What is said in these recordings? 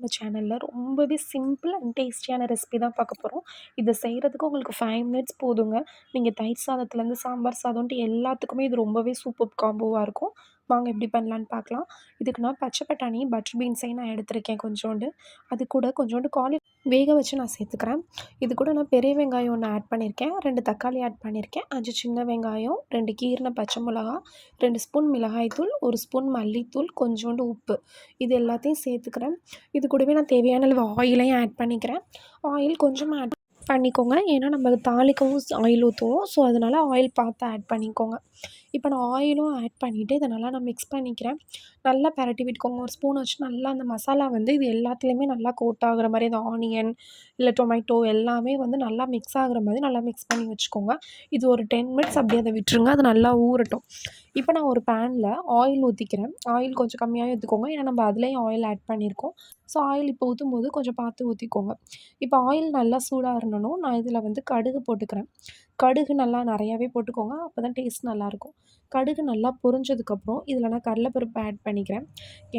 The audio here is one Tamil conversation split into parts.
நம்ம சேனலில் ரொம்பவே சிம்பிள் அண்ட் டேஸ்டியான ரெசிபி தான் பார்க்க போகிறோம். இதை செய்கிறதுக்கு உங்களுக்கு 5 மினிட்ஸ் போதுங்க. நீங்கள் தயிர் சாதத்துலேருந்து சாம்பார் சாதம்ன்ட்டு எல்லாத்துக்குமே இது ரொம்பவே சூப்பர் காம்போவாக இருக்கும். வாங்க எப்படி பண்ணலான்னு பார்க்கலாம். இதுக்கு நான் பச்சை பட்டாணி, பட்டர் பீன்ஸையும் நான் எடுத்திருக்கேன் கொஞ்சோண்டு. அது கூட கொஞ்சோண்டு வேக வச்சு நான் சேர்த்துக்கிறேன். இது கூட நான் பெரிய வெங்காயம் 1 ஆட் பண்ணியிருக்கேன், 2 தக்காளி ஆட் பண்ணியிருக்கேன், 5 சின்ன வெங்காயம், 2 கீறின பச்சை மிளகா, 2 ஸ்பூன் மிளகாய்த்தூள், 1 ஸ்பூன் மல்லித்தூள், கொஞ்சோண்டு உப்பு, இது எல்லாத்தையும் சேர்த்துக்கிறேன். இது கூடவே நான் தேவையான அளவு ஆயிலையும் ஆட் பண்ணிக்கிறேன். ஆயில் கொஞ்சம் ஆட் பண்ணிக்கோங்க, ஏன்னா நம்ம தாளிக்கவும் ஆயில் ஊற்றுவோம். ஸோ அதனால் ஆயில் பார்த்து ஆட் பண்ணிக்கோங்க. இப்போ நான் ஆயிலும் ஆட் பண்ணிவிட்டு இதை நல்லா நான் மிக்ஸ் பண்ணிக்கிறேன். நல்லா பிரட்டி விட்டுக்கோங்க. ஒரு ஸ்பூன் வச்சு நல்லா அந்த மசாலா வந்து இது எல்லாத்துலேயுமே நல்லா கோட் ஆகுற மாதிரி, இந்த ஆனியன் இல்லை டொமேட்டோ எல்லாமே வந்து நல்லா மிக்ஸ் ஆகுற மாதிரி நல்லா மிக்ஸ் பண்ணி வச்சுக்கோங்க. இது ஒரு 10 மினிட்ஸ் அப்படியே அதை விட்டுருங்க, அது நல்லா ஊறட்டும். இப்போ நான் ஒரு பேனில் ஆயில் ஊற்றிக்கிறேன். ஆயில் கொஞ்சம் கம்மியாகவே ஊற்றிக்கோங்க, ஏன்னா நம்ம அதுலேயும் ஆயில் ஆட் பண்ணியிருக்கோம். ஸோ ஆயில் இப்போ ஊற்றும்போது கொஞ்சம் பார்த்து ஊற்றிக்கோங்க. இப்போ ஆயில் நல்லா சூடாக இருந்தணும், நான் இதில் வந்து கடுகு போட்டுக்கிறேன். கடுகு நல்லா நிறையாவே போட்டுக்கோங்க, அப்போ தான் டேஸ்ட் நல்லாயிருக்கும். கடுகு நல்லா பொரிஞ்சதுக்கப்புறம் இதில் நான் கடலைப்பருப்பு ஆட் பண்ணிக்கிறேன்.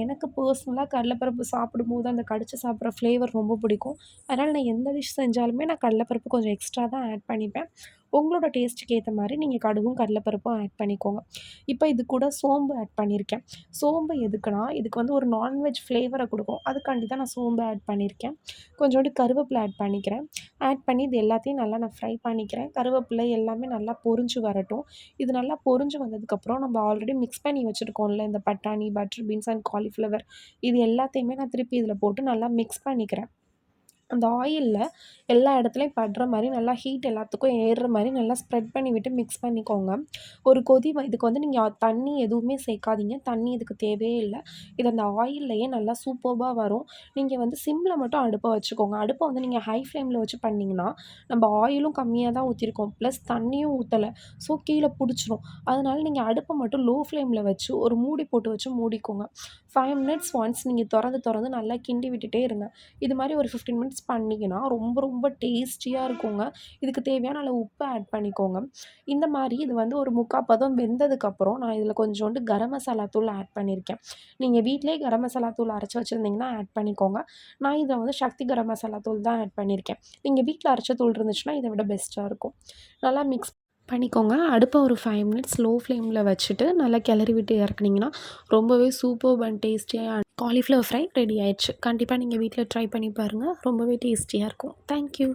எனக்கு பர்சனலாக கடலைப்பருப்பு சாப்பிடும்போது அந்த கடிச்சு சாப்பிட்ற ஃப்ளேவர் ரொம்ப பிடிக்கும். அதனால் நான் எந்த டிஷ் செஞ்சாலுமே நான் கடலைப்பருப்பு கொஞ்சம் எக்ஸ்ட்ரா தான் ஆட் பண்ணிப்பேன். உங்களோட டேஸ்ட்டுக்கு ஏற்ற மாதிரி நீங்கள் கடுகும் கடலைப்பருப்பும் ஆட் பண்ணிக்கோங்க. இப்போ இது கூட சோம்பு ஆட் பண்ணியிருக்கேன். சோம்பு எதுக்குன்னா, இதுக்கு வந்து ஒரு நான்வெஜ் ஃப்ளேவரை கொடுக்கும், அதுக்காண்டி தான் நான் சோம்பு ஆட் பண்ணியிருக்கேன். கொஞ்சோண்டு கருவேப்பிலை ஆட் பண்ணிக்கிறேன். ஆட் பண்ணி இது எல்லாத்தையும் நல்லா நான் ஃப்ரை பண்ணிக்கிறேன். கருவேப்பிலை எல்லாமே நல்லா பொரிஞ்சு வரட்டும். இது நல்லா பொரிஞ்சு வந்ததுக்கப்புறம் நம்ம ஆல்ரெடி மிக்ஸ் பண்ணி வச்சுருக்கோம்ல, இந்த பட்டாணி, பட்டர் பீன்ஸ் அண்ட் காலிஃப்ளவர், இது எல்லாத்தையுமே நான் திருப்பி இதில் போட்டு நல்லா மிக்ஸ் பண்ணிக்கிறேன். அந்த ஆயிலில் எல்லா இடத்துலையும் படுற மாதிரி நல்லா ஹீட் எல்லாத்துக்கும் ஏறுற மாதிரி நல்லா ஸ்ப்ரெட் பண்ணி விட்டு மிக்ஸ் பண்ணிக்கோங்க. ஒரு இதுக்கு வந்து நீங்கள் தண்ணி எதுவுமே சேர்க்காதீங்க, தண்ணி இதுக்கு தேவையே இல்லை. இது அந்த ஆயில்லையே நல்லா சூப்பர்பாக வரும். நீங்கள் வந்து சிம்மில் மட்டும் அடுப்பை வச்சுக்கோங்க. அடுப்பை வந்து நீங்கள் ஹை ஃப்ளேமில் வச்சு பண்ணிங்கன்னா, நம்ம ஆயிலும் கம்மியாக தான் ஊற்றிருக்கோம், ப்ளஸ் தண்ணியும் ஊற்றலை. ஸோ கீழே பிடிச்சிரும். அதனால் நீங்கள் அடுப்பை மட்டும் லோ ஃப்ளேமில் வச்சு ஒரு மூடி போட்டு வச்சு மூடிக்கோங்க. 5 மினிட்ஸ் ஒன்ஸ் நீங்கள் திறந்து நல்லா கிண்டி விட்டுட்டே இருங்க. இது மாதிரி ஒரு 15 மினிட்ஸ் பண்ணிங்கன்னா ரொம்ப ரொம்ப டேஸ்டியாக இருக்குங்க. இதுக்கு தேவையான அளவு உப்பு ஆட் பண்ணிக்கோங்க. இந்த மாதிரி இது வந்து ஒரு 3/4 பதம் வெந்ததுக்கப்புறம் நான் இதில் கொஞ்சோண்டு கரம் மசாலா தூள் ஆட் பண்ணியிருக்கேன். நீங்கள் வீட்டிலேயே கரம் மசாலா தூள் அரைச்சி வச்சுருந்தீங்கன்னா ஆட் பண்ணிக்கோங்க. நான் இதை வந்து சக்தி கரம் மசாலா தூள் தான் ஆட் பண்ணியிருக்கேன். நீங்கள் வீட்டில் அரைச்ச தூள் இருந்துச்சுன்னா இதை விட பெஸ்ட்டாக இருக்கும். நல்லா மிக்ஸ் பண்ணிக்கோங்க. அடுப்பை ஒரு 5 மினிட்ஸ் லோ ஃப்ளேமில் வச்சுட்டு நல்லா கிளறி விட்டு இறக்குனீங்கன்னா ரொம்பவே சூப்பர்ப் அண்ட் டேஸ்டியாக காலிஃப்ளவர் ஃப்ரை ரெடி ஆயிடுச்சு. கண்டிப்பாக நீங்கள் வீட்டில் ட்ரை பண்ணி பாருங்கள், ரொம்பவே டேஸ்டியாக இருக்கும். தேங்க்யூ.